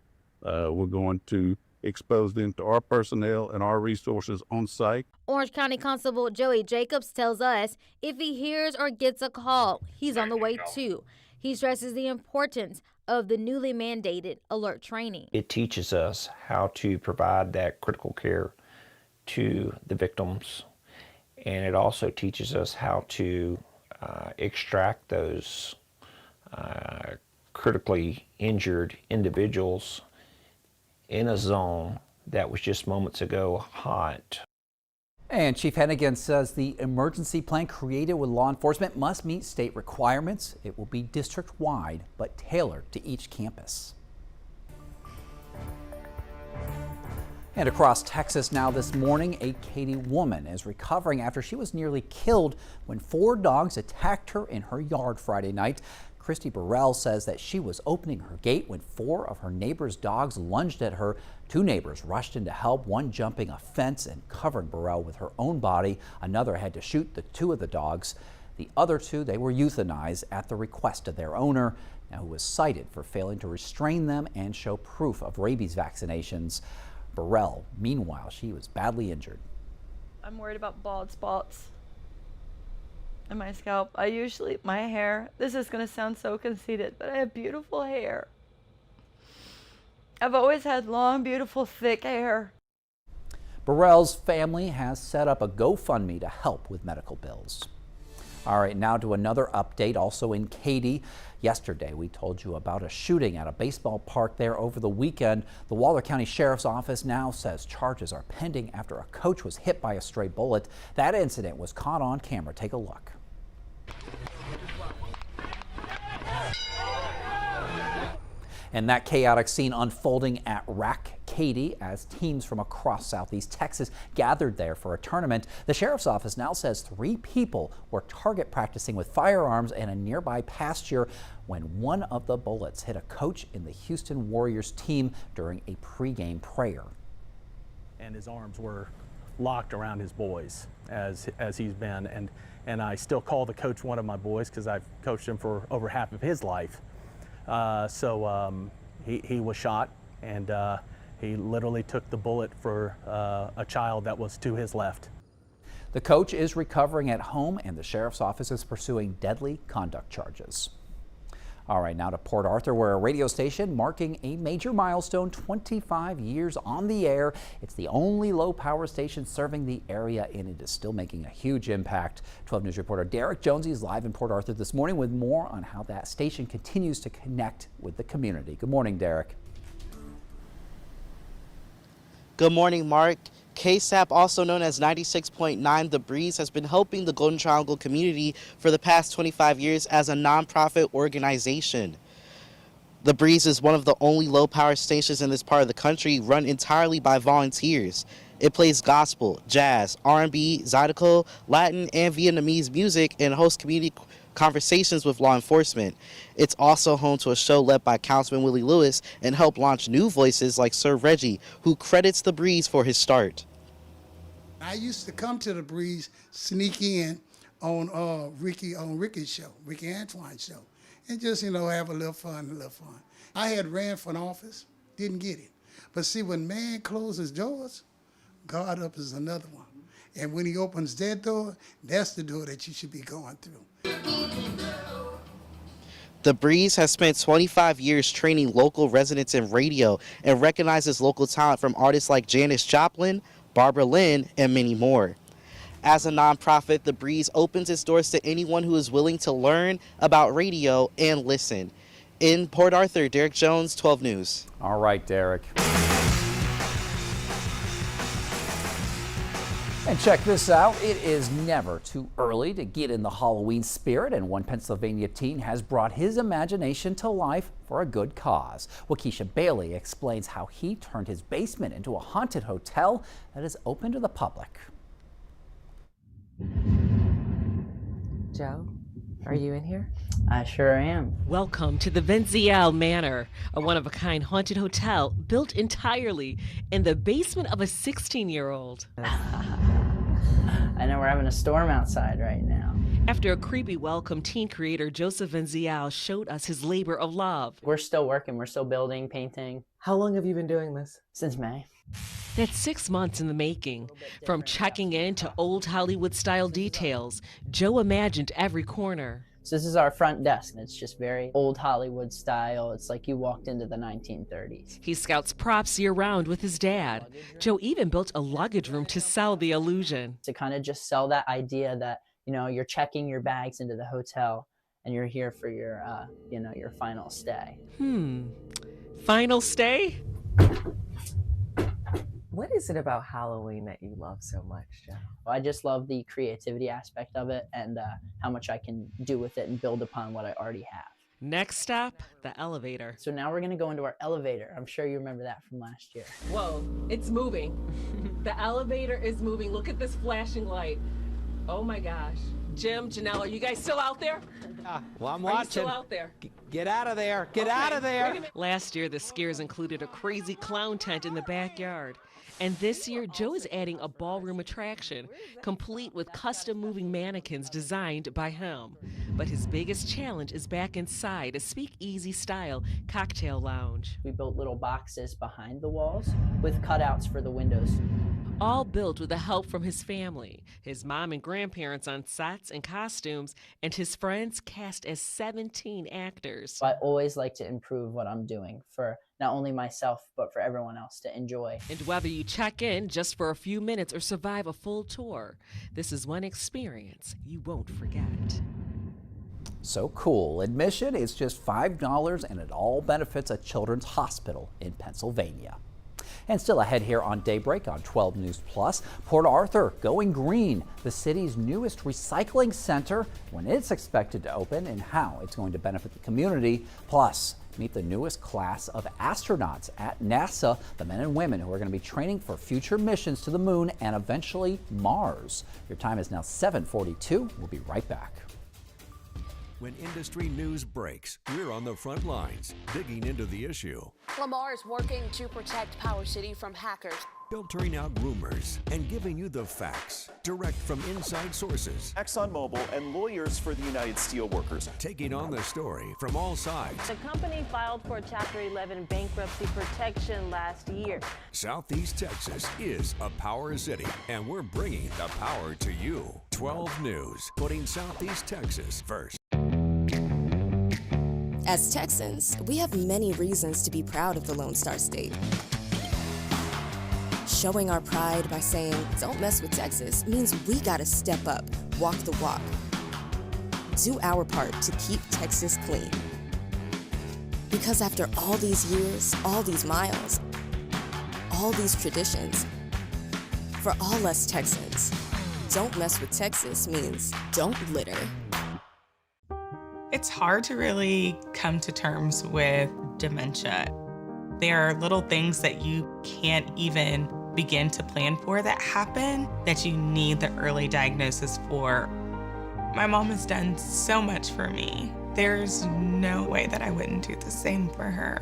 We're going to expose them to our personnel and our resources on site. Orange County Constable Joey Jacobs tells us if he hears or gets a call, he's on the way too. He stresses the importance of the newly mandated alert training. It teaches us how to provide that critical care to the victims, and it also teaches us how to extract those critically injured individuals in a zone that was just moments ago hot. And Chief Hennigan says the emergency plan created with law enforcement must meet state requirements. It will be district-wide, but tailored to each campus. And across Texas now this morning, a Katy woman is recovering after she was nearly killed when 4 dogs attacked her in her yard Friday night. Christy Burrell says that she was opening her gate when 4 of her neighbor's dogs lunged at her. 2 neighbors rushed in to help, one jumping a fence and covered Burrell with her own body. Another had to shoot the 2 of the dogs. The other 2, they were euthanized at the request of their owner, now who was cited for failing to restrain them and show proof of rabies vaccinations. Burrell, meanwhile, she was badly injured. I'm worried about bald spots in my scalp. My hair, this is gonna sound so conceited, but I have beautiful hair. I've always had long, beautiful, thick hair. Burrell's family has set up a GoFundMe to help with medical bills. All right, now to another update, also in Katy. Yesterday, we told you about a shooting at a baseball park there over the weekend. The Waller County Sheriff's Office now says charges are pending after a coach was hit by a stray bullet. That incident was caught on camera. Take a look. And that chaotic scene unfolding at RAC Katy as teams from across southeast Texas gathered there for a tournament. The sheriff's office now says 3 people were target practicing with firearms in a nearby pasture when one of the bullets hit a coach in the Houston Warriors team during a pregame prayer. And his arms were locked around his boys as he's been, and I still call the coach one of my boys because I've coached him for over half of his life. He was shot, and he literally took the bullet for a child that was to his left. The coach is recovering at home, and the sheriff's office is pursuing deadly conduct charges. All right, now to Port Arthur, where a radio station marking a major milestone, 25 years on the air. It's the only low-power station serving the area, and it is still making a huge impact. 12 News reporter Derek Jonesy is live in Port Arthur this morning with more on how that station continues to connect with the community. Good morning, Derek. Good morning, Mark. KSAP, also known as 96.9 The Breeze, has been helping the Golden Triangle community for the past 25 years as a nonprofit organization. The Breeze is one of the only low-power stations in this part of the country run entirely by volunteers. It plays gospel, jazz, R&B, Zydeco, Latin, and Vietnamese music and hosts community conversations with law enforcement. It's also home to a show led by Councilman Willie Lewis and helped launch new voices like Sir Reggie, who credits The Breeze for his start. I used to come to The Breeze, sneak in on Ricky's show, Ricky Antoine's show, and just, have a little fun, I had ran for an office, didn't get it. But see, when man closes doors, God opens another one. And when he opens that door, that's the door that you should be going through. The Breeze has spent 25 years training local residents in radio and recognizes local talent from artists like Janis Joplin, Barbara Lynn, and many more. As a nonprofit, The Breeze opens its doors to anyone who is willing to learn about radio and listen. In Port Arthur, Derek Jones, 12 News. All right, Derek. And check this out, it is never too early to get in the Halloween spirit, and one Pennsylvania teen has brought his imagination to life for a good cause. Waukesha Bailey explains how he turned his basement into a haunted hotel that is open to the public. Joe, Are you in here? I sure am. Welcome to the Venziel Manor, a one-of-a-kind haunted hotel built entirely in the basement of a 16-year-old. I know we're having a storm outside right now. After a creepy welcome, teen creator Joseph Venziel showed us his labor of love. We're still working, we're still building, painting. How long have you been doing this? Since May. That's 6 months in the making. From checking in to old Hollywood-style details, Joe imagined every corner. So this is our front desk. It's just very old Hollywood style. It's like you walked into the 1930s. He scouts props year-round with his dad. Joe even built a luggage room to sell the illusion. To kind of just sell that idea that, you know, you're checking your bags into the hotel and you're here for your, you know, your final stay. Final stay? What is it about Halloween that you love so much, Joe? I just love the creativity aspect of it and how much I can do with it and build upon what I already have. Next stop, the elevator. So now we're gonna go into our elevator. I'm sure you remember that from last year. Whoa, it's moving. The elevator is moving. Look at this flashing light. Oh my gosh. Jim, Janelle, are you guys still out there? Well, I'm Are you watching. still out there? Get out of there. Get out of there. Last year, the scares included a crazy clown tent in the backyard. And this year, Joe is adding a ballroom attraction, complete with custom moving mannequins designed by him. But his biggest challenge is back inside a speakeasy style cocktail lounge. We built little boxes behind the walls with cutouts for the windows. All built with the help from his family, his mom and grandparents on sets and costumes, and his friends cast as 17 actors. I always like to improve what I'm doing for not only myself, but for everyone else to enjoy. And whether you check in just for a few minutes or survive a full tour, this is one experience you won't forget. So cool. Admission is just $5 and it all benefits a children's hospital in Pennsylvania. And still ahead here on Daybreak on 12 News Plus, Port Arthur going green, the city's newest recycling center, when it's expected to open and how it's going to benefit the community. Plus, meet the newest class of astronauts at NASA, the men and women who are going to be training for future missions to the moon and eventually Mars. Your time is now 7:42. We'll be right back. When industry news breaks, we're on the front lines, digging into the issue. Lamar is working to protect Power City from hackers. Filtering out rumors and giving you the facts, direct from inside sources. ExxonMobil and lawyers for the United Steelworkers. Taking on the story from all sides. The company filed for Chapter 11 bankruptcy protection last year. Southeast Texas is a power city, and we're bringing the power to you. 12 News, putting Southeast Texas first. As Texans, we have many reasons to be proud of the Lone Star State. Showing our pride by saying, "Don't mess with Texas," means we gotta step up, walk the walk. Do our part to keep Texas clean. Because after all these years, all these miles, all these traditions, for all us Texans, "Don't mess with Texas" means don't litter. It's hard to really come to terms with dementia. There are little things that you can't even begin to plan for that happen that you need the early diagnosis for. My mom has done so much for me. There's no way that I wouldn't do the same for her.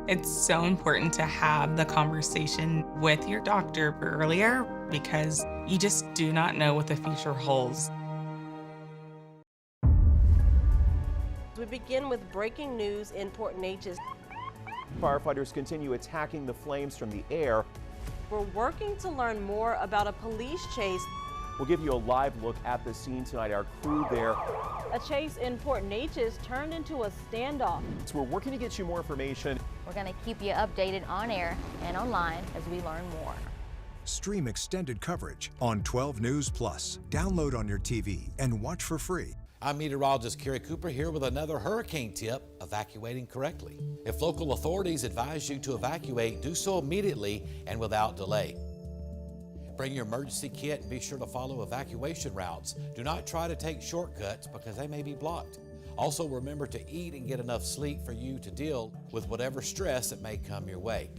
It's so important to have the conversation with your doctor earlier because you just do not know what the future holds. We begin with breaking news in Port Neches. Firefighters continue attacking the flames from the air. We're working to learn more about a police chase. We'll give you a live look at the scene tonight. Our crew there. A chase in Port Neches turned into a standoff. So we're working to get you more information. We're going to keep you updated on air and online as we learn more. Stream extended coverage on 12 News Plus. Download on your TV and watch for free. I'm meteorologist Kerry Cooper here with another hurricane tip, evacuating correctly. If local authorities advise you to evacuate, do so immediately and without delay. Bring your emergency kit and be sure to follow evacuation routes. Do not try to take shortcuts because they may be blocked. Also remember to eat and get enough sleep for you to deal with whatever stress that may come your way.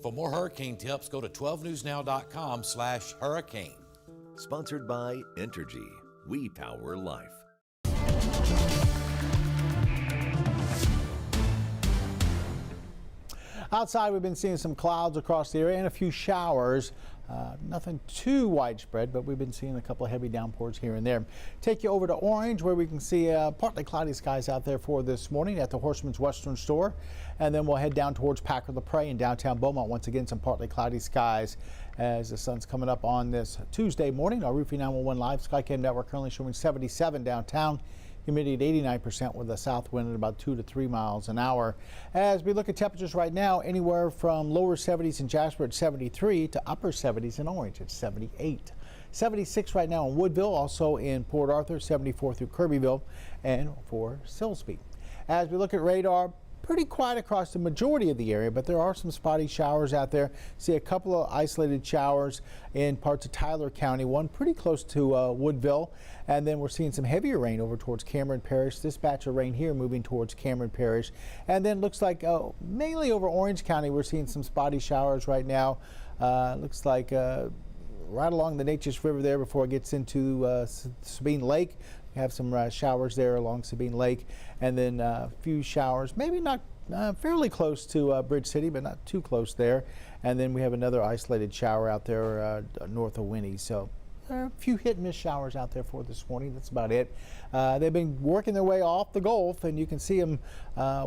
For more hurricane tips, go to 12newsnow.com/hurricane. Sponsored by Entergy. We power life. Outside, we've been seeing some clouds across the area and a few showers. Nothing too widespread, but we've been seeing a couple of heavy downpours here and there. Take you over to Orange, where we can see partly cloudy skies out there for this morning at the Horseman's Western Store. And then we'll head down towards Packer the Prairie in downtown Beaumont. Once again, some partly cloudy skies as the sun's coming up on this Tuesday morning. Our Roofing 911 Live Skycam network currently showing 77 downtown. Humidity at 89% with a south wind at about 2 to 3 miles an hour. As we look at temperatures right now, anywhere from lower 70s in Jasper at 73 to upper 70s in Orange at 78. 76 right now in Woodville, also in Port Arthur, 74 through Kirbyville and for Silsbee. As we look at radar, pretty quiet across the majority of the area, but there are some spotty showers out there. See a couple of isolated showers in parts of Tyler County, one pretty close to Woodville, and then we're seeing some heavier rain over towards Cameron Parish. This batch of rain here moving towards Cameron Parish, and then looks like mainly over Orange County we're seeing some spotty showers right now. Looks like right along the Neches River there before it gets into Sabine Lake. We have some showers there along Sabine Lake, and then a few showers, maybe not fairly close to Bridge City, but not too close there. And then we have another isolated shower out there north of Winnie. So a few hit and miss showers out there for this morning. That's about it. They've been working their way off the Gulf, and you can see them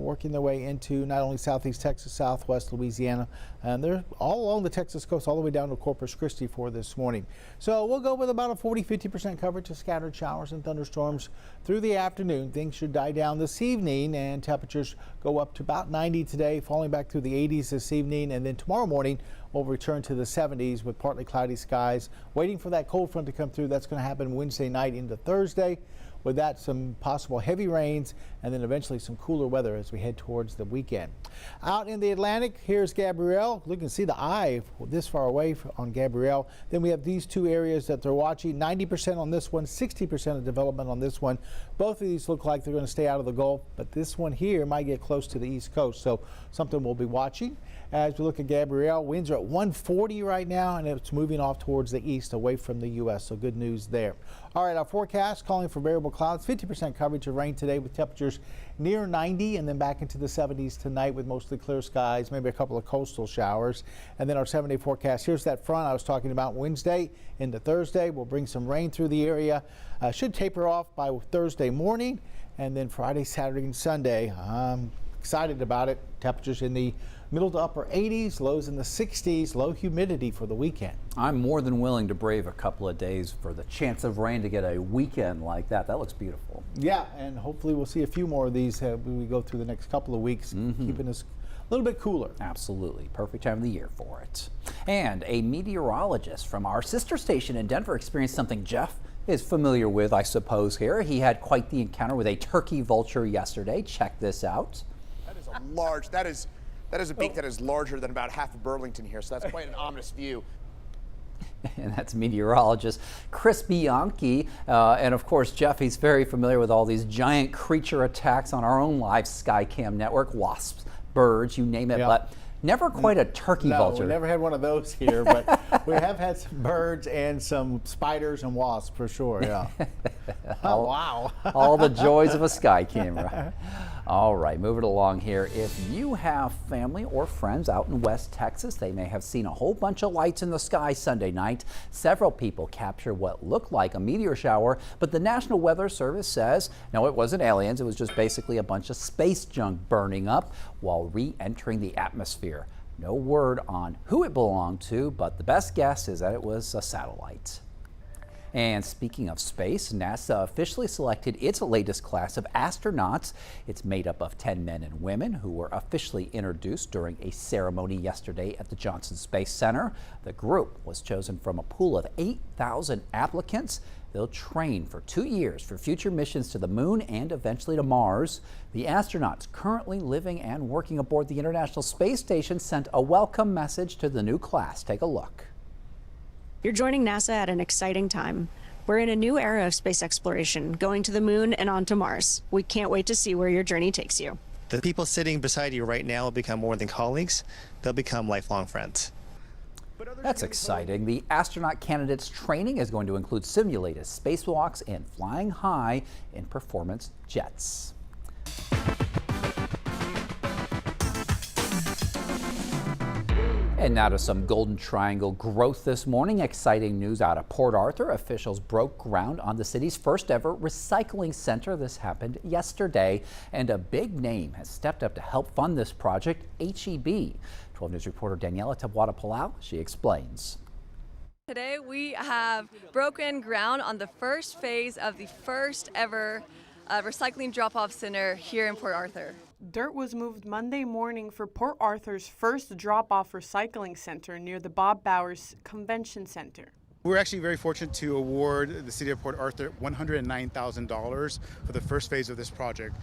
working their way into not only southeast Texas, southwest Louisiana, and they're all along the Texas coast, all the way down to Corpus Christi for this morning. So we'll go with about a 40-50% coverage of scattered showers and thunderstorms through the afternoon. Things should die down this evening, and temperatures go up to about 90 today, falling back through the 80s this evening, and then tomorrow morning we'll return to the 70s with partly cloudy skies. Waiting for that cold front to come through. That's going to happen Wednesday night into Thursday. With that, some possible heavy rains and then eventually some cooler weather as we head towards the weekend. Out in the Atlantic, here's Gabrielle. You can see the eye this far away on Gabrielle. Then we have these two areas that they're watching. 90% on this one, 60% of development on this one. Both of these look like they're going to stay out of the Gulf, but this one here might get close to the East Coast. So something we'll be watching. As we look at Gabrielle, winds are at 140 right now, and it's moving off towards the east away from the U.S., so good news there. All right, our forecast calling for variable clouds, 50% coverage of rain today with temperatures near 90 and then back into the 70s tonight with mostly clear skies, maybe a couple of coastal showers. And then our 7-day forecast, here's that front I was talking about Wednesday into Thursday. We'll bring some rain through the area. Should taper off by Thursday morning, and then Friday, Saturday, and Sunday. I'm excited about it. Temperatures in the middle to upper 80s, lows in the 60s, low humidity for the weekend. I'm more than willing to brave a couple of days for the chance of rain to get a weekend like that. That looks beautiful. Yeah, and hopefully we'll see a few more of these when we go through the next couple of weeks, keeping us a little bit cooler. Absolutely. Perfect time of the year for it. And a meteorologist from our sister station in Denver experienced something Jeff is familiar with, I suppose, here. He had quite the encounter with a turkey vulture yesterday. Check this out. That is a large, that is a beak that is larger than about half of Burlington here, so that's quite an ominous view. And that's meteorologist Chris Bianchi. And of course, Jeff, he's very familiar with all these giant creature attacks on our own live Skycam network, wasps, birds, you name it, but never quite a turkey vulture. No, we never had one of those here, but we have had some birds and some spiders and wasps for sure, yeah. Oh, wow. All the joys of a sky camera. All right, moving along here. If you have family or friends out in West Texas, they may have seen a whole bunch of lights in the sky Sunday night. Several people captured what looked like a meteor shower, but the National Weather Service says, no, it wasn't aliens. It was just basically a bunch of space junk burning up while re-entering the atmosphere. No word on who it belonged to, but the best guess is that it was a satellite. And speaking of space, NASA officially selected its latest class of astronauts. It's made up of 10 men and women who were officially introduced during a ceremony yesterday at the Johnson Space Center. The group was chosen from a pool of 8,000 applicants. They'll train for 2 years for future missions to the moon and eventually to Mars. The astronauts currently living and working aboard the International Space Station sent a welcome message to the new class. Take a look. You're joining NASA at an exciting time. We're in a new era of space exploration, going to the moon and on to Mars. We can't wait to see where your journey takes you. The people sitting beside you right now will become more than colleagues. They'll become lifelong friends. That's exciting. The astronaut candidates training is going to include simulated spacewalks and flying high in performance jets. And now to some Golden Triangle growth this morning. Exciting news out of Port Arthur. Officials broke ground on the city's first ever recycling center. This happened yesterday, and a big name has stepped up to help fund this project, HEB. 12 News reporter Daniela Tabuada-Palau, she explains. Today we have broken ground on the first phase of the first ever recycling drop-off center here in Port Arthur. Dirt was moved Monday morning for Port Arthur's first drop-off recycling center near the Bob Bowers Convention Center. We're actually very fortunate to award the City of Port Arthur $109,000 for the first phase of this project.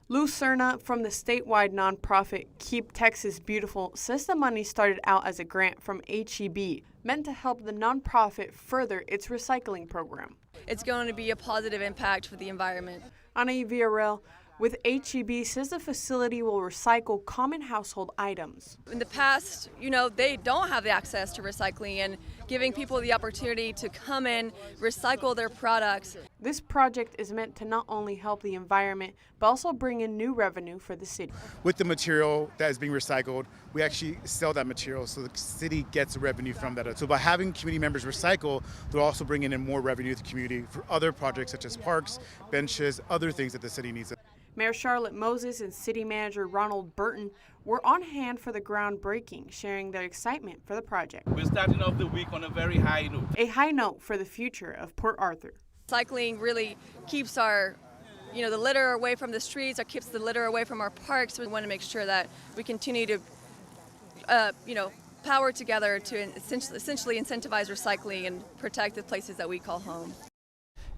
Lou Cerna from the statewide nonprofit Keep Texas Beautiful says the money started out as a grant from HEB, meant to help the nonprofit further its recycling program. It's going to be a positive impact for the environment. Ana Villarreal with HEB says the facility will recycle common household items. In the past, they don't have the access to recycling, and giving people the opportunity to come in, recycle their products. This project is meant to not only help the environment, but also bring in new revenue for the city. With the material that is being recycled, we actually sell that material, so the city gets revenue from that. So by having community members recycle, they're also bringing in more revenue to the community for other projects such as parks, benches, other things that the city needs. Mayor Charlotte Moses and City Manager Ronald Burton were on hand for the groundbreaking, sharing their excitement for the project. We're starting off the week on a very high note. A high note for the future of Port Arthur. Recycling really keeps our, the litter away from the streets, or keeps the litter away from our parks. We want to make sure that we continue to, power together to essentially incentivize recycling and protect the places that we call home.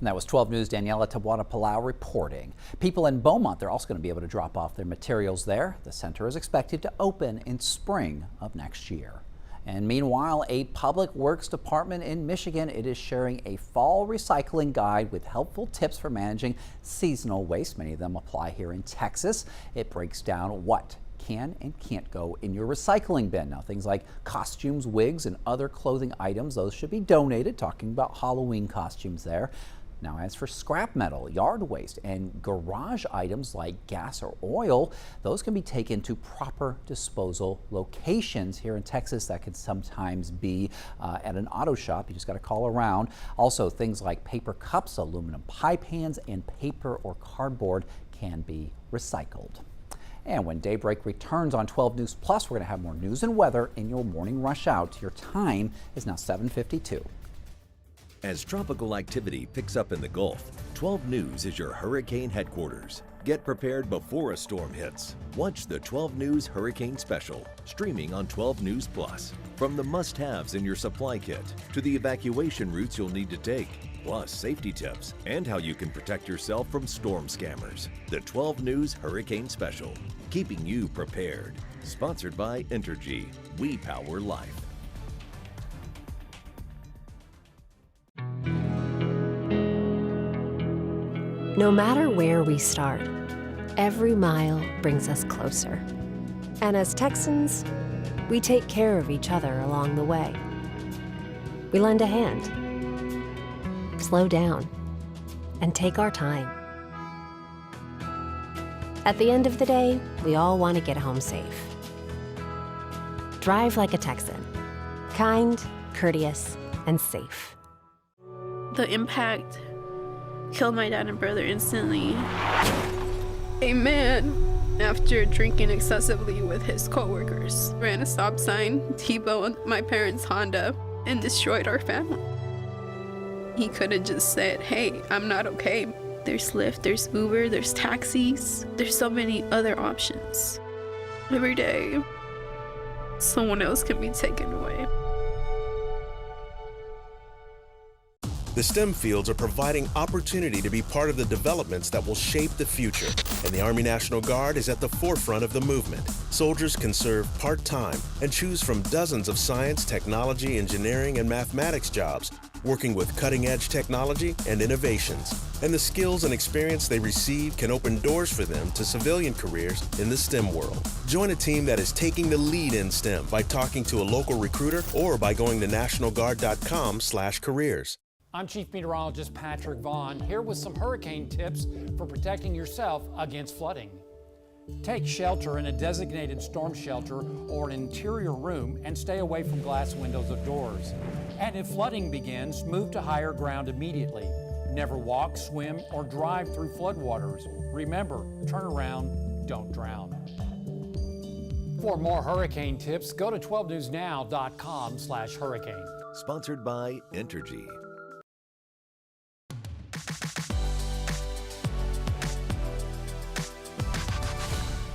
And that was 12 News' Daniela Tabuada-Palau reporting. People in Beaumont, they're also going to be able to drop off their materials there. The center is expected to open in spring of next year. And meanwhile, a public works department in Michigan, it is sharing a fall recycling guide with helpful tips for managing seasonal waste. Many of them apply here in Texas. It breaks down what can and can't go in your recycling bin. Now, things like costumes, wigs, and other clothing items, those should be donated. Talking about Halloween costumes there. Now, as for scrap metal, yard waste, and garage items like gas or oil, those can be taken to proper disposal locations here in Texas. That can sometimes be at an auto shop. You just got to call around. Also, things like paper cups, aluminum pie pans, and paper or cardboard can be recycled. And when Daybreak returns on 12 News Plus, we're going to have more news and weather in your morning rush out. Your time is now 7:52. As tropical activity picks up in the Gulf, 12 News is your hurricane headquarters. Get prepared before a storm hits. Watch the 12 News Hurricane Special, streaming on 12 News Plus. From the must-haves in your supply kit to the evacuation routes you'll need to take, plus safety tips and how you can protect yourself from storm scammers. The 12 News Hurricane Special, keeping you prepared. Sponsored by Entergy. We power life. No matter where we start, every mile brings us closer. And as Texans, we take care of each other along the way. We lend a hand, slow down, and take our time. At the end of the day, we all want to get home safe. Drive like a Texan. Kind, courteous, and safe. The impact killed my dad and brother instantly. A man, after drinking excessively with his coworkers, ran a stop sign, T-boned my parents' Honda, and destroyed our family. He could have just said, hey, I'm not okay. There's Lyft, there's Uber, there's taxis. There's so many other options. Every day, someone else can be taken away. The STEM fields are providing opportunity to be part of the developments that will shape the future, and the Army National Guard is at the forefront of the movement. Soldiers can serve part-time and choose from dozens of science, technology, engineering, and mathematics jobs, working with cutting-edge technology and innovations. And the skills and experience they receive can open doors for them to civilian careers in the STEM world. Join a team that is taking the lead in STEM by talking to a local recruiter or by going to nationalguard.com/careers. I'm Chief Meteorologist Patrick Vaughn, here with some hurricane tips for protecting yourself against flooding. Take shelter in a designated storm shelter or an interior room and stay away from glass windows of doors. And if flooding begins, move to higher ground immediately. Never walk, swim, or drive through floodwaters. Remember, turn around, don't drown. For more hurricane tips, go to 12newsnow.com/hurricane. Sponsored by Entergy.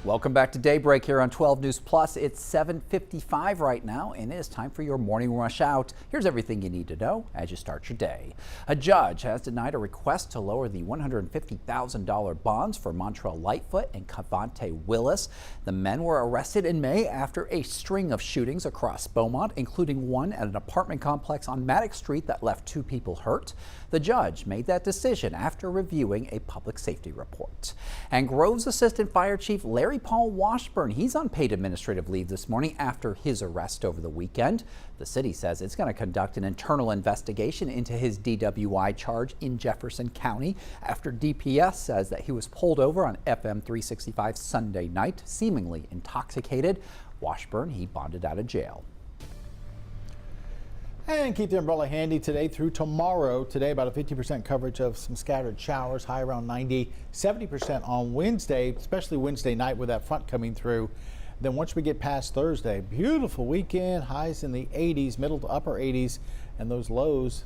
Welcome back to Daybreak here on 12 News Plus. It's 7:55 right now, and it is time for your morning rush out. Here's everything you need to know as you start your day. A judge has denied a request to lower the $150,000 bonds for Montrell Lightfoot and Cavante Willis. The men were arrested in May after a string of shootings across Beaumont, including one at an apartment complex on Maddox Street that left 2 people hurt. The judge made that decision after reviewing a public safety report. And Grove's Assistant Fire Chief Larry Paul Washburn, he's on paid administrative leave this morning after his arrest over the weekend. The city says it's going to conduct an internal investigation into his DWI charge in Jefferson County after DPS says that he was pulled over on FM 365 Sunday night, seemingly intoxicated. Washburn, he bonded out of jail. And keep the umbrella handy today through tomorrow. Today, about a 50% coverage of some scattered showers, high around 90, 70% on Wednesday, especially Wednesday night with that front coming through. Then once we get past Thursday, beautiful weekend, highs in the 80s, middle to upper 80s, and those lows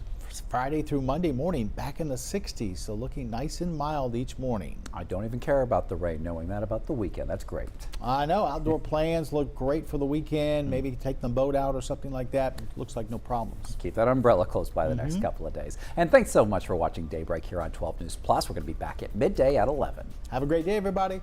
Friday through Monday morning back in the 60s. So looking nice and mild each morning. I don't even care about the rain, knowing that about the weekend. That's great. I know. Outdoor plans look great for the weekend. Maybe take the boat out or something like that. Looks like no problems. Keep that umbrella close by the next couple of days. And thanks so much for watching Daybreak here on 12 News Plus. We're going to be back at midday at 11. Have a great day, everybody.